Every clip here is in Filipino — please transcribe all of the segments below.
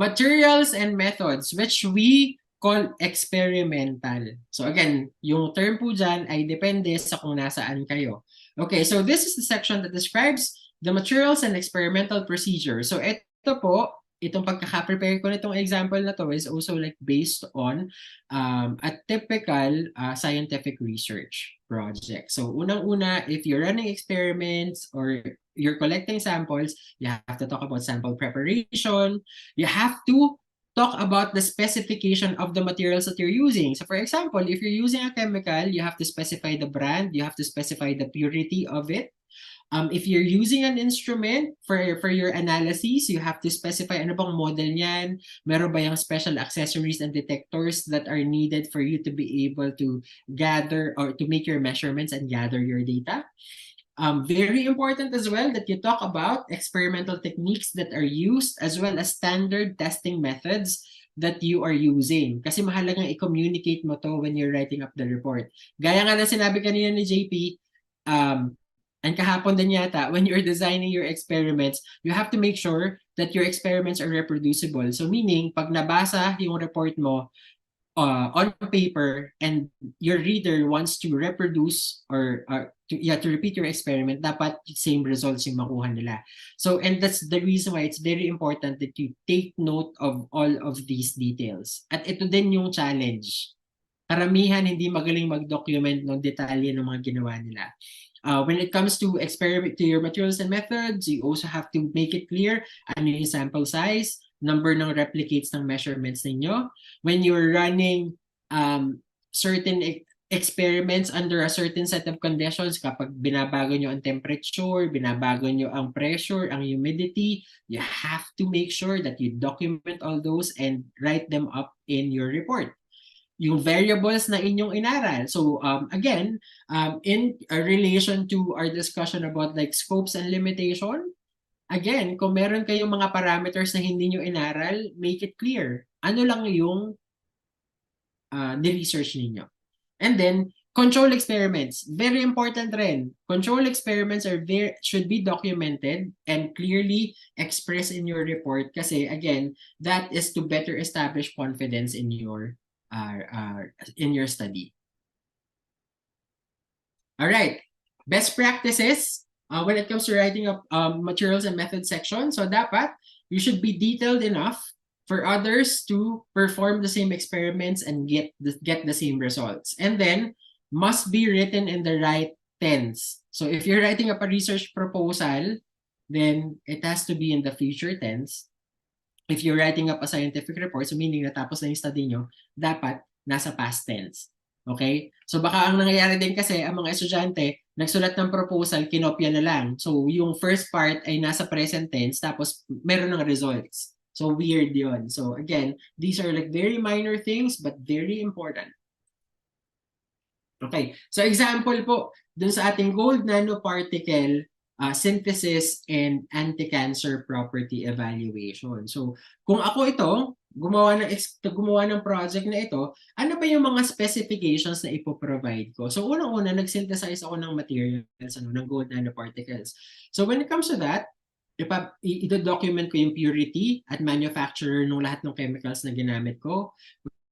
materials and methods which we call experimental. So again, yung term po dyan ay depende sa kung nasaan kayo. Okay, so this is the section that describes the materials and experimental procedure. So ito po, itong pagkaka-prepare ko nitong example na to is also like based on a typical scientific research project. So unang-una, if you're running experiments or you're collecting samples, you have to talk about sample preparation. You have to talk about the specification of the materials that you're using. So for example, if you're using a chemical, you have to specify the brand, you have to specify the purity of it. If you're using an instrument for your analysis, you have to specify ano bang model niyan, meron ba yung special accessories and detectors that are needed for you to be able to gather or to make your measurements and gather your data. Very important as well that you talk about experimental techniques that are used as well as standard testing methods that you are using. Kasi mahalagang i-communicate mo to when you're writing up the report. Gaya nga na sinabi kanina ni JP, and kahapon din yata, when you're designing your experiments, you have to make sure that your experiments are reproducible. So meaning, pag nabasa yung report mo on paper and your reader wants to reproduce or to repeat your experiment, dapat same results yung makuha nila. So, and that's the reason why it's very important that you take note of all of these details. At ito din yung challenge. Karamihan hindi magaling mag-document ng detalye ng mga ginawa nila. When it comes to experiment to your materials and methods, you also have to make it clear ano yung sample size, number ng replicates ng measurements ninyo. When you're running certain experiments under a certain set of conditions, kapag binabago nyo ang temperature, binabago nyo ang pressure, ang humidity, you have to make sure that you document all those and write them up in your report. Yung variables na inyong inaral. So again, in relation to our discussion about like scopes and limitation, again, kung meron kayong mga parameters na hindi nyo inaral, make it clear. Ano lang yung ni-research ninyo. And then, control experiments. Very important rin. Control experiments should be documented and clearly expressed in your report kasi again, that is to better establish confidence in your study. All right, best practices when it comes to writing up materials and methods section. So dapat you should be detailed enough for others to perform the same experiments and get the same results. And then must be written in the right tense. So if you're writing up a research proposal, then it has to be in the future tense. If you're writing up a scientific report, so meaning natapos na yung study nyo, dapat nasa past tense. Okay? So baka ang nangyayari din kasi, ang mga estudyante, nagsulat ng proposal, kinopya na lang. So yung first part ay nasa present tense, tapos meron ng results. So weird yun. So again, these are like very minor things, but very important. Okay, so example po, dun sa ating gold nanoparticle synthesis and anti-cancer property evaluation. So, kung ako ito, gumawa ng project na ito, ano ba yung mga specifications na ipoprovide ko? So, unang-una, nag-synthesize ako ng materials, ng gold nanoparticles. So, when it comes to that, i-document ko yung purity at manufacturer ng lahat ng chemicals na ginamit ko.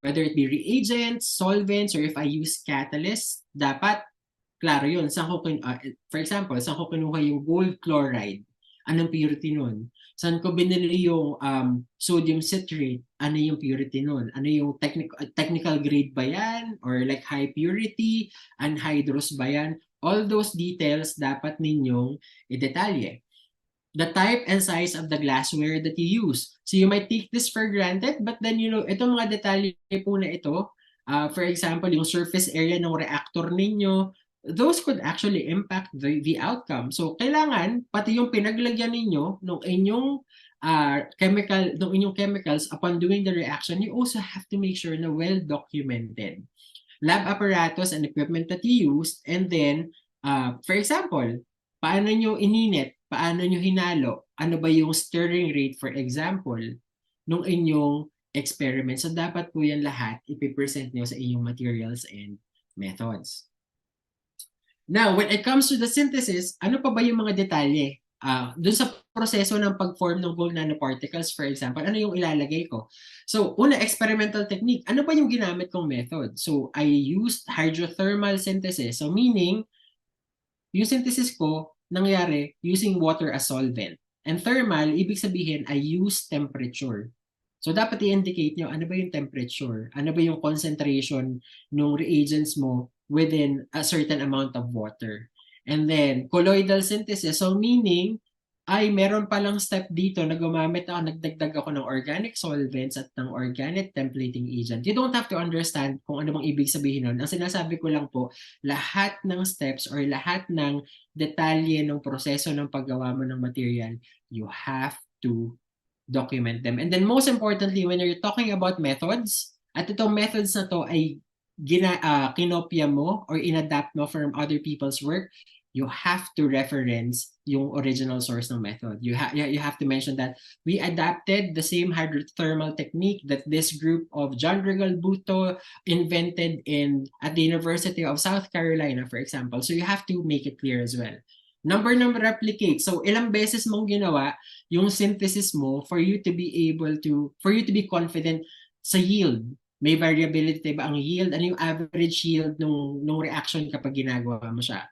Whether it be reagents, solvents, or if I use catalysts, dapat klaro yun. For example, saan ko kinuha yung gold chloride? Anong purity nun? Saan ko binili yung sodium citrate? Ano yung purity nun? Ano yung technical grade ba yan? Or like high purity, anhydrous ba yan? All those details dapat ninyong idetalye. The type and size of the glassware that you use. So you might take this for granted, but then itong mga detalye po na ito, for example, yung surface area ng reactor ninyo, those could actually impact the outcome. So kailangan, pati yung pinaglagyan ninyo ng inyong chemicals upon doing the reaction, you also have to make sure na well documented. Lab apparatus and equipment that you used, and then, for example, paano nyo ininit? Paano nyo hinalo? Ano ba yung stirring rate, for example, nung inyong experiment? So dapat po yan lahat ipipresent nyo sa inyong materials and methods. Now, when it comes to the synthesis, ano pa ba yung mga detalye? Doon sa proseso ng pag-form ng gold nanoparticles, for example, ano yung ilalagay ko? So, una, experimental technique. Ano ba yung ginamit kong method? So, I used hydrothermal synthesis. So, meaning, yung synthesis ko nangyari using water as solvent. And thermal, ibig sabihin, I use temperature. So, dapat i-indicate nyo, ano ba yung temperature? Ano ba yung concentration ng reagents mo within a certain amount of water? And then, colloidal synthesis. So, meaning, ay meron palang step dito na gumamit ako, nagdagdag ako ng organic solvents at ng organic templating agent. You don't have to understand kung ano bang ibig sabihin nun. Ang sinasabi ko lang po, lahat ng steps or lahat ng detalye ng proseso ng paggawa mo ng material, you have to document them. And then most importantly, when you're talking about methods, at itong methods na to ay kinopya mo or inadapt mo from other people's work, you have to reference yung original source ng method. You have to mention that we adapted the same hydrothermal technique that this group of John Regal Buto invented at the University of South Carolina, for example. So you have to make it clear as well. Number replicate. So ilang beses mong ginawa yung synthesis mo for you to be confident sa yield. May variability ba ang yield? Ano yung average yield nung reaction kapag ginagawa mo siya?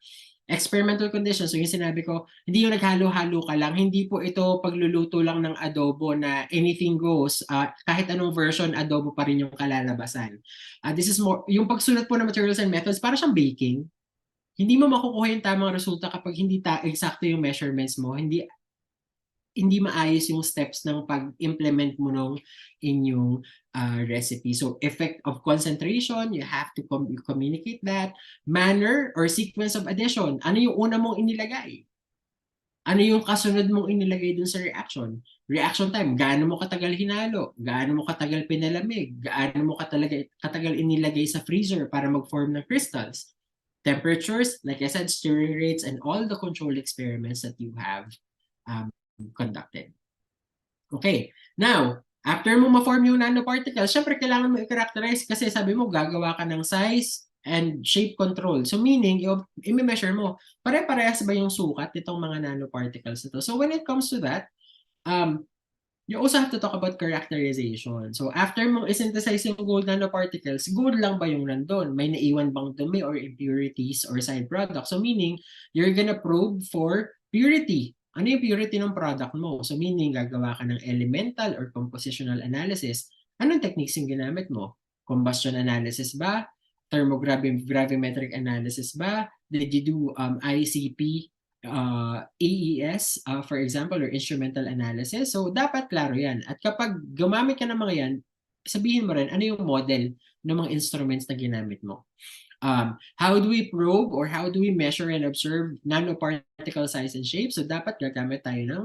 Experimental conditions, so yung sinabi ko, hindi yung naghalo-halo ka lang, hindi po ito pagluluto lang ng adobo na anything goes, kahit anong version, adobo pa rin yung kalalabasan. This is more, yung pagsulat po ng materials and methods, para siyang baking. Hindi mo makukuha yung tamang resulta kapag hindi eksakto yung measurements mo, hindi maayos yung steps ng pag-implement mo ng inyong recipe. So effect of concentration, you have to communicate that. Manner or sequence of addition, ano yung una mong inilagay? Ano yung kasunod mong inilagay dun sa reaction? Reaction time, gaano mo katagal hinalo? Gaano mo katagal pinalamig? Gaano mo katagal inilagay sa freezer para mag-form ng crystals? Temperatures, like I said, stirring rates, and all the control experiments that you have conducted. Okay, now, after mo ma-form yung nanoparticles, syempre kailangan mo i-characterize kasi sabi mo gagawa ka ng size and shape control. So meaning, i-measure mo, pare-parehas ba yung sukat nitong mga nanoparticles ito? So when it comes to that, you also have to talk about characterization. So after mong i-synthesize yung gold nanoparticles, gold lang ba yung nandun? May naiwan bang dumi or impurities or side products? So meaning, you're gonna probe for purity. Ano yung purity ng product mo? So meaning, gagawa ka ng elemental or compositional analysis. Anong techniques yung ginamit mo? Combustion analysis ba? Thermogravimetric analysis ba? Did you do ICP, AES, for example, or instrumental analysis? So dapat klaro yan. At kapag gumamit ka ng mga yan, sabihin mo rin ano yung model ng mga instruments na ginamit mo. How do we probe or how do we measure and observe nanoparticle size and shape? So dapat gagamit tayo ng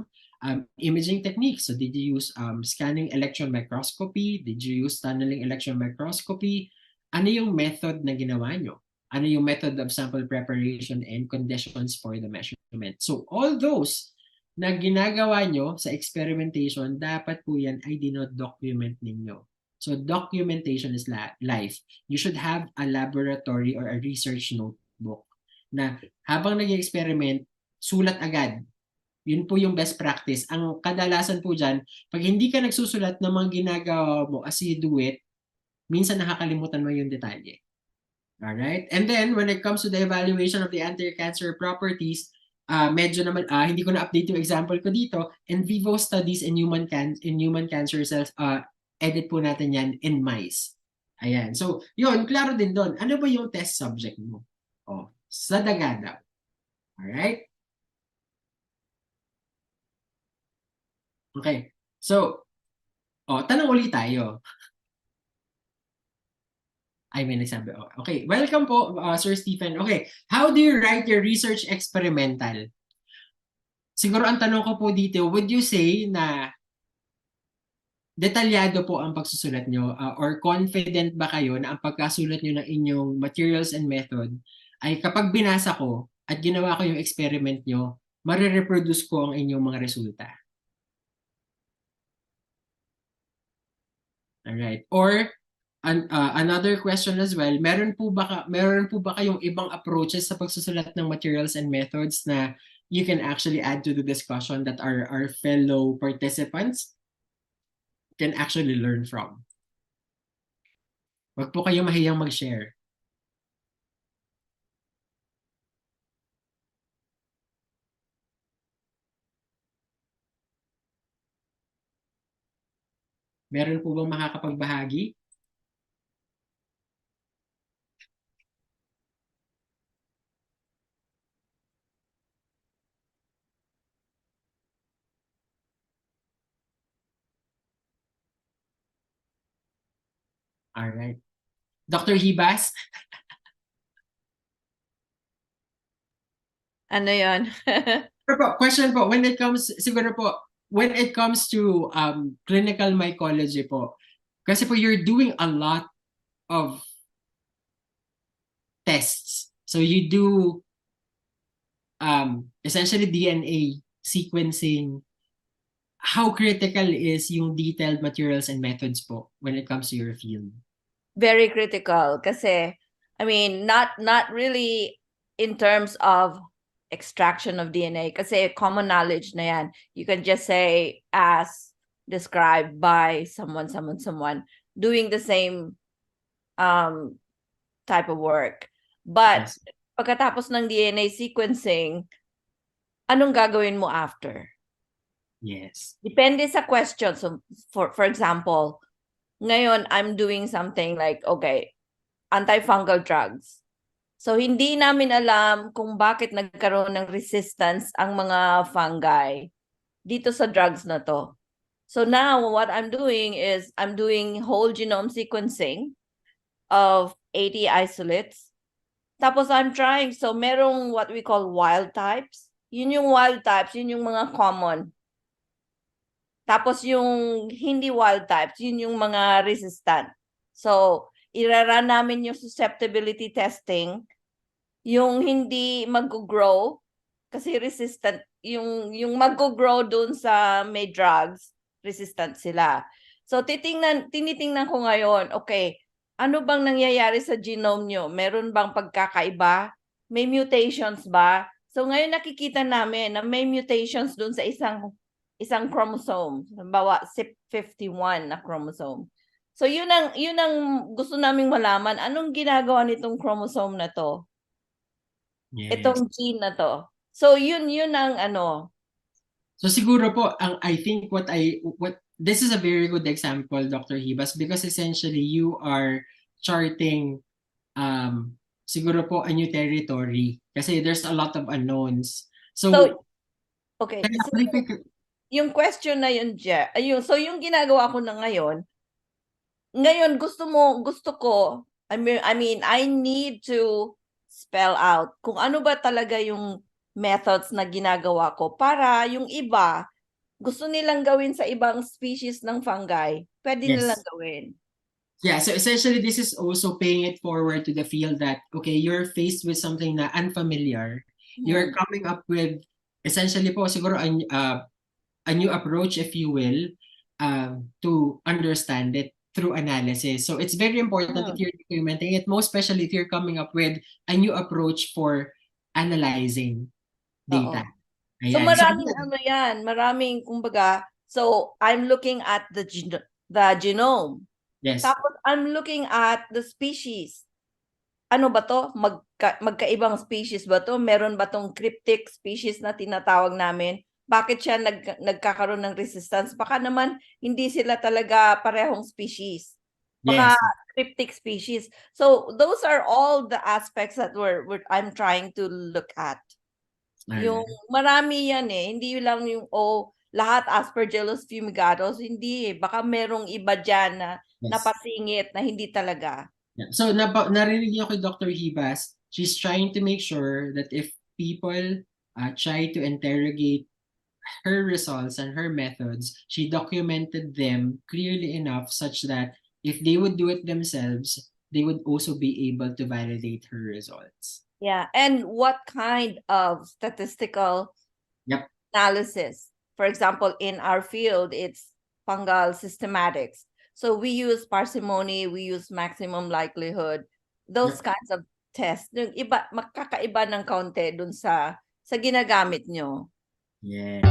imaging techniques. So did you use scanning electron microscopy? Did you use tunneling electron microscopy? Ano yung method na ginawa nyo? Ano yung method of sample preparation and conditions for the measurement? So all those na ginagawa nyo sa experimentation, dapat po yan ay dino-document ninyo. So documentation is life. You should have a laboratory or a research notebook na habang nag-experiment, sulat agad. Yun po yung best practice. Ang kadalasan po dyan, pag hindi ka nagsusulat ng mga ginagawa mo as you do it, minsan nakakalimutan mo yung detalye. Alright? And then, when it comes to the evaluation of the anti-cancer properties, medyo naman, hindi ko na-update yung example ko dito. In vivo studies in human cancer cells, edit po natin yan in mice. Ayan. So, yun, klaro din doon. Ano ba yung test subject mo? Sa daga daw. Alright? Okay. So, tanong ulit tayo. I may nagsabi. Okay. Welcome po, Sir Stephen. Okay. How do you write your research experimental? Siguro ang tanong ko po dito, would you say na detalyado po ang pagsusulat nyo or confident ba kayo na ang pagkasulat nyo ng inyong materials and method ay kapag binasa ko at ginawa ko yung experiment nyo, marireproduce ko ang inyong mga resulta? Alright. Or another question as well, meron po ba kayong ibang approaches sa pagsusulat ng materials and methods na you can actually add to the discussion that our fellow participants can actually learn from. Huwag po kayo mahiyang mag-share. Meron po bang makakapagbahagi? All right. Dr. Hibas? Ano yon? Question po, when it comes, siguro po, when it comes to clinical mycology po, kasi po you're doing a lot of tests. So you do essentially DNA sequencing. How critical is yung detailed materials and methods po when it comes to your field? Very critical kasi I mean not really in terms of extraction of DNA kasi common knowledge na yan. You can just say as described by someone doing the same type of work. But Yes. pagkatapos ng DNA sequencing, anong gagawin mo after? Yes. Depende sa question. So for example, ngayon I'm doing something like okay, antifungal drugs. So hindi namin alam kung bakit nagkaroon ng resistance ang mga fungi dito sa drugs na to. So now what I'm doing is I'm doing whole genome sequencing of 80 isolates. Tapos I'm trying, so merong what we call wild types. Yun yung wild types, yun yung mga common. Tapos yung hindi wild types, yun yung mga resistant. So, iraran namin yung susceptibility testing, yung hindi mag-grow, kasi resistant, yung mag-grow dun sa may drugs, resistant sila. So, tinitingnan ko ngayon, okay, ano bang nangyayari sa genome nyo? Meron bang pagkakaiba? May mutations ba? So, ngayon nakikita namin na may mutations dun sa isang chromosome, halimbawa CYP51 na chromosome. So yun ang gusto naming malaman, anong ginagawa nitong chromosome na to? Yes. Itong gene na to. So yun ang ano. So siguro po I think what this is a very good example, Dr. Hibas, because essentially you are charting siguro po a new territory kasi there's a lot of unknowns. So Okay, so yung question na yun, so yung ginagawa ko na ngayon gusto ko, I mean, I need to spell out kung ano ba talaga yung methods na ginagawa ko para yung iba, gusto nilang gawin sa ibang species ng fungi, pwede nilang gawin. Yeah, so essentially this is also paying it forward to the field that, okay, you're faced with something na unfamiliar. You're coming up with essentially po siguro a new approach, if you will, to understand it through analysis. So it's very important that you're documenting it, most especially if you're coming up with a new approach for analyzing data. So maraming kumbaga, so I'm looking at the genome. Yes. Tapos I'm looking at the species. Ano ba to? Magkaibang species ba to? Meron ba tong cryptic species na tinatawag namin? Bakit siya nagkakaroon ng resistance? Baka naman hindi sila talaga parehong species. Baka cryptic species. So those are all the aspects that I'm trying to look at. Yung marami yan hindi lang yung lahat Aspergillus fumigatus, hindi baka merong iba diyan na napasingit na hindi talaga. Yeah. So narinig niyo kay Dr. Hibas, she's trying to make sure that if people try to interrogate her results and her methods, she documented them clearly enough such that if they would do it themselves, they would also be able to validate her results. Yeah, and what kind of statistical analysis? For example, in our field, it's fungal systematics. So we use parsimony, we use maximum likelihood, those kinds of tests. Yung iba, makakaiba ng kaunti dun sa sa ginagamit nyo. Yeah.